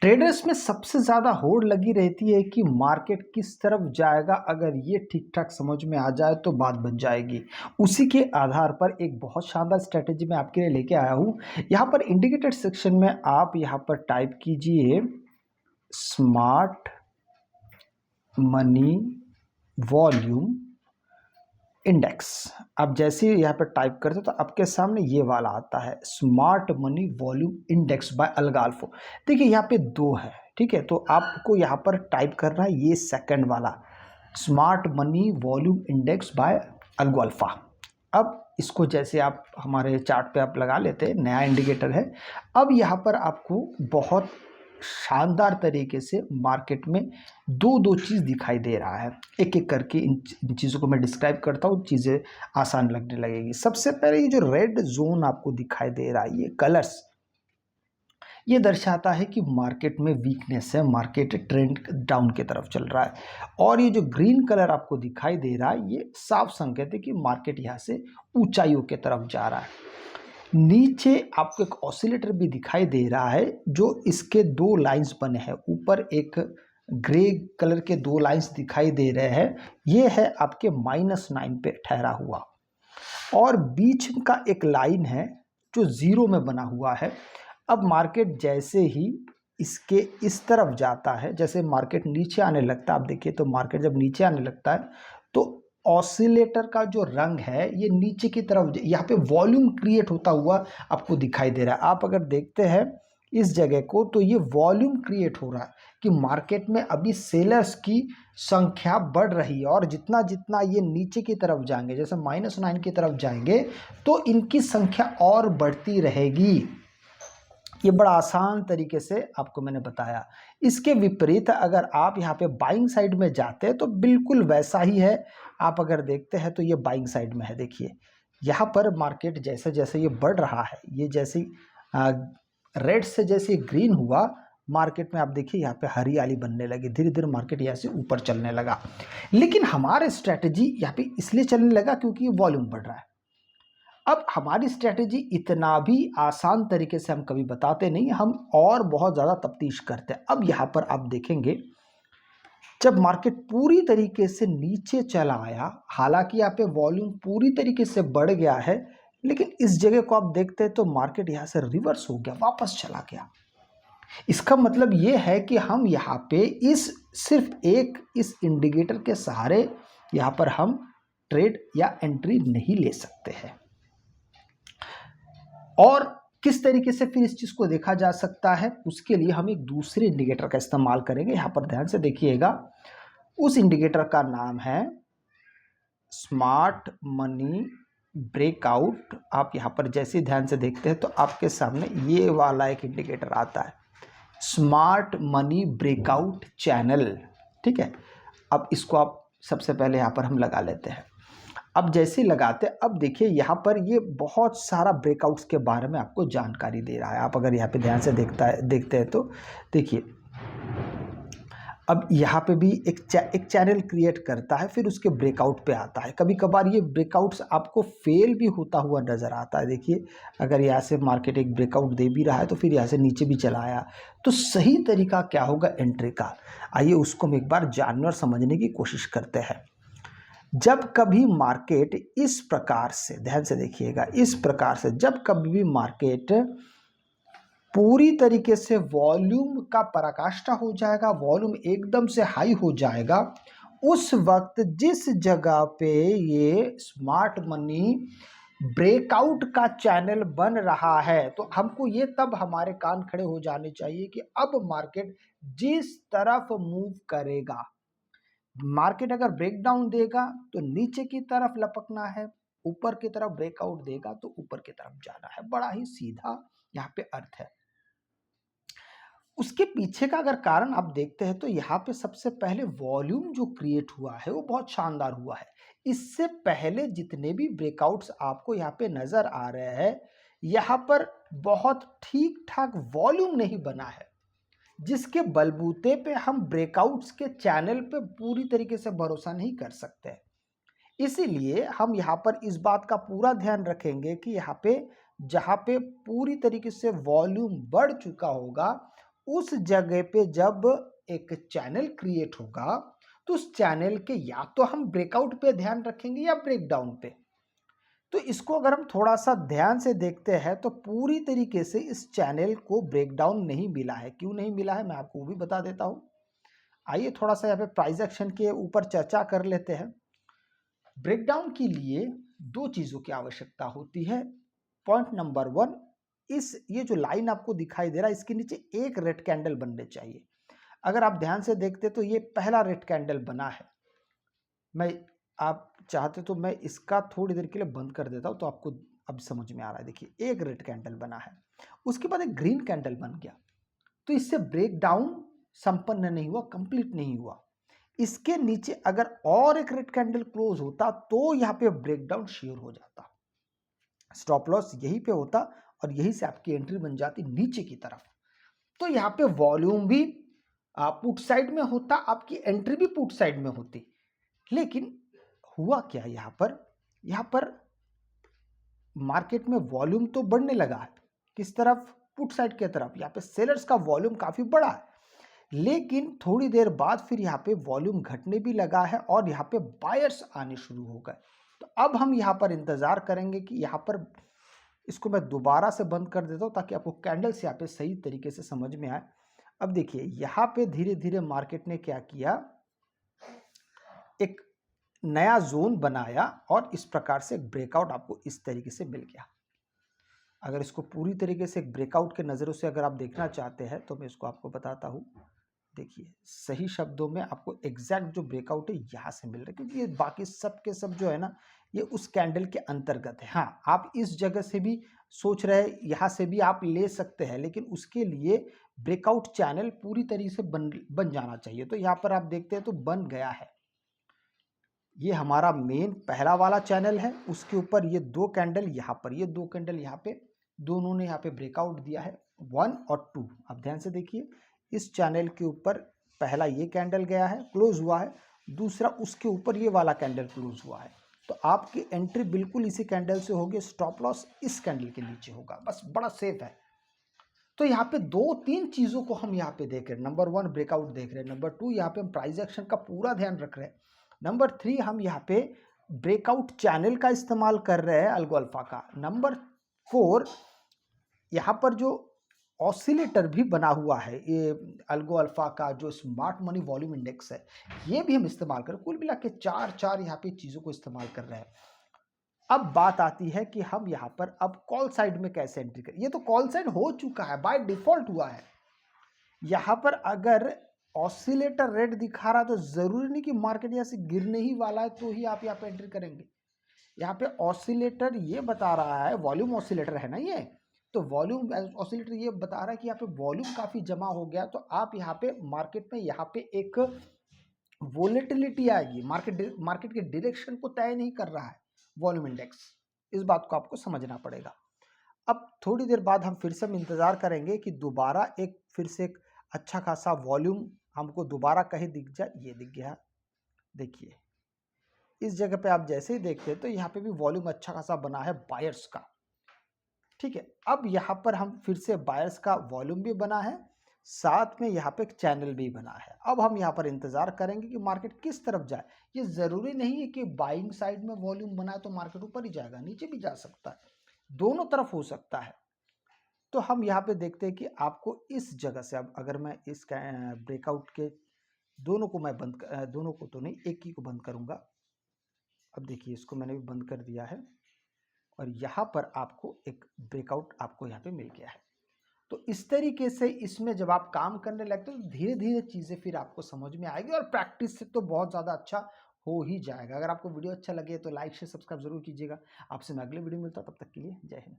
Traders में सबसे ज़्यादा होड़ लगी रहती है कि मार्केट किस तरफ जाएगा। अगर ये ठीक ठाक समझ में आ जाए तो बात बन जाएगी। उसी के आधार पर एक बहुत शानदार स्ट्रेटेजी मैं आपके लिए लेके आया हूँ। यहाँ पर इंडिकेटर सेक्शन में आप यहाँ पर टाइप कीजिए स्मार्ट मनी वॉल्यूम इंडेक्स। आप जैसे ही यहाँ पर टाइप करते हो तो आपके सामने ये वाला आता है smart money volume index by AlgoAlpha. देखिए यहाँ पे दो है, ठीक है, तो आपको यहाँ पर टाइप करना है ये सेकंड वाला smart money volume index by AlgoAlpha. अब इसको जैसे आप हमारे चार्ट पे आप लगा लेते हैं, नया इंडिकेटर है। अब यहाँ पर आपको बहुत शानदार तरीके से मार्केट में दो दो चीज़ दिखाई दे रहा है। एक एक करके इन चीज़ों को मैं डिस्क्राइब करता हूँ, चीज़ें आसान लगने लगेगी। सबसे पहले ये जो रेड जोन आपको दिखाई दे रहा है, ये कलर्स, ये दर्शाता है कि मार्केट में वीकनेस है, मार्केट ट्रेंड डाउन की तरफ चल रहा है। और ये जो ग्रीन कलर आपको दिखाई दे रहा है, ये साफ संकेत है कि मार्केट यहाँ से ऊंचाइयों की तरफ जा रहा है। नीचे आपको एक ऑसिलेटर भी दिखाई दे रहा है, जो इसके दो लाइंस बने हैं। ऊपर एक ग्रे कलर के दो लाइंस दिखाई दे रहे हैं, ये है आपके -9 पे ठहरा हुआ। और बीच का एक लाइन है जो जीरो में बना हुआ है। अब मार्केट जैसे ही इसके इस तरफ जाता है, जैसे मार्केट नीचे आने लगता है, आप देखिए तो मार्केट जब नीचे आने लगता है तो ऑसिलेटर का जो रंग है ये नीचे की तरफ, यहाँ पे वॉल्यूम क्रिएट होता हुआ आपको दिखाई दे रहा है। आप अगर देखते हैं इस जगह को तो ये वॉल्यूम क्रिएट हो रहा है कि मार्केट में अभी सेलर्स की संख्या बढ़ रही है। और जितना जितना ये नीचे की तरफ जाएंगे, जैसे -9 की तरफ जाएंगे, तो इनकी संख्या और बढ़ती रहेगी। ये बड़ा आसान तरीके से आपको मैंने बताया। इसके विपरीत अगर आप यहाँ पे बाइंग साइड में जाते हैं तो बिल्कुल वैसा ही है। आप अगर देखते हैं तो ये बाइंग साइड में है। देखिए यहाँ पर मार्केट जैसे जैसे ये बढ़ रहा है, ये जैसे रेड से जैसे ग्रीन हुआ, मार्केट में आप देखिए यहाँ पे हरियाली बनने लगी, धीरे धीरे मार्केट यहाँ से ऊपर चलने लगा। लेकिन हमारे स्ट्रैटेजी यहाँ पे इसलिए चलने लगा क्योंकि ये वॉल्यूम बढ़ रहा है। अब हमारी स्ट्रैटेजी इतना भी आसान तरीके से हम कभी बताते नहीं, हम और बहुत ज़्यादा तफ्तीश करते हैं। अब यहाँ पर आप देखेंगे जब मार्केट पूरी तरीके से नीचे चला आया, हालांकि यहाँ पे वॉल्यूम पूरी तरीके से बढ़ गया है, लेकिन इस जगह को आप देखते हैं तो मार्केट यहाँ से रिवर्स हो गया, वापस चला गया। इसका मतलब ये है कि हम यहाँ पे इस सिर्फ एक इस इंडिकेटर के सहारे यहाँ पर हम ट्रेड या एंट्री नहीं ले सकते हैं। और किस तरीके से फिर इस चीज़ को देखा जा सकता है, उसके लिए हम एक दूसरे इंडिकेटर का इस्तेमाल करेंगे। यहाँ पर ध्यान से देखिएगा, उस इंडिकेटर का नाम है स्मार्ट मनी ब्रेकआउट। आप यहाँ पर जैसे ध्यान से देखते हैं तो आपके सामने ये वाला एक इंडिकेटर आता है, स्मार्ट मनी ब्रेकआउट चैनल, ठीक है। अब इसको आप सबसे पहले यहाँ पर हम लगा लेते हैं। अब जैसे लगाते, अब देखिए यहाँ पर ये बहुत सारा ब्रेकआउट्स के बारे में आपको जानकारी दे रहा है। आप अगर यहाँ पे ध्यान से देखते हैं तो देखिए अब यहाँ पे भी एक चैनल क्रिएट करता है, फिर उसके ब्रेकआउट पे आता है। कभी कभार ये ब्रेकआउट्स आपको फेल भी होता हुआ नज़र आता है। देखिए अगर यहाँ से मार्केट एक ब्रेकआउट दे भी रहा है तो फिर यहाँ से नीचे भी चला आया, तो सही तरीका क्या होगा एंट्री का, आइए उसको हम एक बार जानने और समझने की कोशिश करते हैं। जब कभी मार्केट इस प्रकार से, ध्यान से देखिएगा, इस प्रकार से जब कभी भी मार्केट पूरी तरीके से वॉल्यूम का पराकाष्ठा हो जाएगा, वॉल्यूम एकदम से हाई हो जाएगा, उस वक्त जिस जगह पे ये स्मार्ट मनी ब्रेकआउट का चैनल बन रहा है, तो हमको ये तब हमारे कान खड़े हो जाने चाहिए कि अब मार्केट जिस तरफ मूव करेगा, मार्केट अगर ब्रेकडाउन देगा तो नीचे की तरफ लपकना है, ऊपर की तरफ ब्रेकआउट देगा तो ऊपर की तरफ जाना है। बड़ा ही सीधा यहाँ पे अर्थ है। उसके पीछे का अगर कारण आप देखते हैं तो यहाँ पे सबसे पहले वॉल्यूम जो क्रिएट हुआ है वो बहुत शानदार हुआ है। इससे पहले जितने भी ब्रेकआउट्स आपको यहाँ पे नजर आ रहे हैं, यहाँ पर बहुत ठीक ठाक वॉल्यूम नहीं बना है, जिसके बलबूते पे हम ब्रेकआउट्स के चैनल पे पूरी तरीके से भरोसा नहीं कर सकते। इसीलिए हम यहाँ पर इस बात का पूरा ध्यान रखेंगे कि यहाँ पे जहाँ पे पूरी तरीके से वॉल्यूम बढ़ चुका होगा, उस जगह पे जब एक चैनल क्रिएट होगा तो उस चैनल के या तो हम ब्रेकआउट पे ध्यान रखेंगे या ब्रेकडाउन पे। तो इसको अगर हम थोड़ा सा ध्यान से देखते हैं तो पूरी तरीके से इस चैनल को ब्रेकडाउन नहीं मिला है। क्यों नहीं मिला है मैं आपको वो भी बता देता हूं। आइए थोड़ा सा यहाँ पे प्राइस एक्शन के ऊपर चर्चा कर लेते हैं। ब्रेकडाउन के लिए दो चीजों की आवश्यकता होती है। पॉइंट नंबर वन, इस ये जो लाइन आपको दिखाई दे रहा है इसके नीचे एक रेड कैंडल बनने चाहिए। अगर आप ध्यान से देखते तो ये पहला रेड कैंडल बना है। मैं आप चाहते तो मैं इसका थोड़ी देर के लिए बंद कर देता हूं तो आपको अब समझ में आ रहा है। देखिए एक रेड कैंडल बना है, उसके बाद एक ग्रीन कैंडल बन गया। तो इससे ब्रेकडाउन संपन्न नहीं हुआ, कंप्लीट नहीं हुआ। इसके नीचे अगर और एक रेड कैंडल क्लोज होता तो यहां पे ब्रेकडाउन शेयर हो जाता, स्टॉप लॉस यहीं पे होता और यहीं से आपकी एंट्री बन जाती नीचे की तरफ। तो यहां पे वॉल्यूम भी पुट साइड में होता, आपकी एंट्री भी पुट साइड में होती। लेकिन हुआ क्या यहां पर मार्केट में वॉल्यूम तो बढ़ने लगा है। किस तरफ? पुट साइड की तरफ। यहां पे सेलर्स का वॉल्यूम काफी बड़ा है, लेकिन थोड़ी देर बाद फिर यहाँ पे वॉल्यूम घटने भी लगा है और यहाँ पे बायर्स आने शुरू हो गए। तो अब हम यहाँ पर इंतजार करेंगे कि यहाँ पर, इसको मैं दोबारा से बंद कर देता हूँ ताकि आपको कैंडल्स यहाँ पे सही तरीके से समझ में आए। अब देखिए यहाँ पे धीरे धीरे मार्केट ने क्या किया, एक नया जोन बनाया और इस प्रकार से एक ब्रेकआउट आपको इस तरीके से मिल गया। अगर इसको पूरी तरीके से एक ब्रेकआउट के नज़रों से अगर आप देखना चाहते हैं तो मैं इसको आपको बताता हूँ। देखिए सही शब्दों में आपको एग्जैक्ट जो ब्रेकआउट है यहाँ से मिल रहा है, क्योंकि ये बाकी सब के सब जो है ना ये उस कैंडल के अंतर्गत है। हाँ आप इस जगह से भी सोच रहे हैं, यहाँ से भी आप ले सकते हैं, लेकिन उसके लिए ब्रेकआउट चैनल पूरी तरीके से बन जाना चाहिए। तो यहाँ पर आप देखते हैं तो बन गया है। ये हमारा मेन पहला वाला चैनल है, उसके ऊपर ये दो कैंडल यहाँ पर, ये दो कैंडल यहाँ पे, दोनों ने यहाँ पे ब्रेकआउट दिया है 1 और 2। आप ध्यान से देखिए इस चैनल के ऊपर पहला ये कैंडल गया है, क्लोज हुआ है, दूसरा उसके ऊपर ये वाला कैंडल क्लोज हुआ है। तो आपकी एंट्री बिल्कुल इसी कैंडल से होगी, स्टॉप लॉस इस कैंडल के नीचे होगा, बस बड़ा सेफ है। तो यहाँ पे दो तीन चीजों को हम यहाँ पे देख रहे हैं। नंबर वन ब्रेकआउट देख रहे हैं, नंबर टू यहाँ पे हम प्राइस एक्शन का पूरा ध्यान रख रहे हैं, नंबर थ्री हम यहाँ पे ब्रेकआउट चैनल का इस्तेमाल कर रहे हैं अल्गो अल्फा का, नंबर फोर यहाँ पर जो ऑसिलेटर भी बना हुआ है ये अल्गो अल्फा का जो स्मार्ट मनी वॉल्यूम इंडेक्स है ये भी हम इस्तेमाल कर, कुल मिला के चार यहाँ पे चीजों को इस्तेमाल कर रहे हैं। अब बात आती है कि हम यहाँ पर अब कॉल साइड में कैसे एंट्री करें। ये तो कॉल साइड हो चुका है, बाय डिफॉल्ट हुआ है। यहाँ पर अगर ऑसिलेटर रेड दिखा रहा तो जरूरी नहीं कि मार्केट यहाँ से गिरने ही वाला है तो ही आप यहाँ पे एंट्री करेंगे। यहाँ पे ऑसिलेटर ये बता रहा है, वॉल्यूम ऑसिलेटर है ना ये, तो वॉल्यूम ऑसिलेटर ये बता रहा है कि यहाँ पे वॉल्यूम काफी जमा हो गया, तो आप यहाँ पे मार्केट में यहाँ पे एक वोलेटिलिटी आएगी। मार्केट के डायरेक्शन को तय नहीं कर रहा है वॉल्यूम इंडेक्स, इस बात को आपको समझना पड़ेगा। अब थोड़ी देर बाद हम फिर से इंतजार करेंगे कि दोबारा एक फिर से एक अच्छा खासा वॉल्यूम हमको दोबारा कहीं दिख जाए। ये दिख गया, देखिए इस जगह पे आप जैसे ही देखते हैं तो यहाँ पे भी वॉल्यूम अच्छा खासा बना है बायर्स का। ठीक है, अब यहाँ पर हम फिर से बायर्स का वॉल्यूम भी बना है, साथ में यहाँ पे एक चैनल भी बना है। अब हम यहाँ पर इंतजार करेंगे कि मार्केट किस तरफ जाए। ये जरूरी नहीं है कि बाइंग साइड में वॉल्यूम बना है तो मार्केट ऊपर ही जाएगा, नीचे भी जा सकता है, दोनों तरफ हो सकता है। तो हम यहाँ पे देखते हैं कि आपको इस जगह से, अब अगर मैं इस ब्रेकआउट के दोनों को मैं दोनों को तो नहीं, एक ही को बंद करूंगा। अब देखिए इसको मैंने भी बंद कर दिया है और यहाँ पर आपको एक ब्रेकआउट आपको यहाँ पे मिल गया है। तो इस तरीके से इसमें जब आप काम करने लगते हो तो धीरे धीरे चीज़ें फिर आपको समझ में आएगी और प्रैक्टिस से तो बहुत ज़्यादा अच्छा हो ही जाएगा। अगर आपको वीडियो अच्छा लगे तो लाइक शेयर सब्सक्राइब जरूर कीजिएगा। आपसे मैं अगले वीडियो में मिलता हूँ, तब तक के लिए जय हिंद।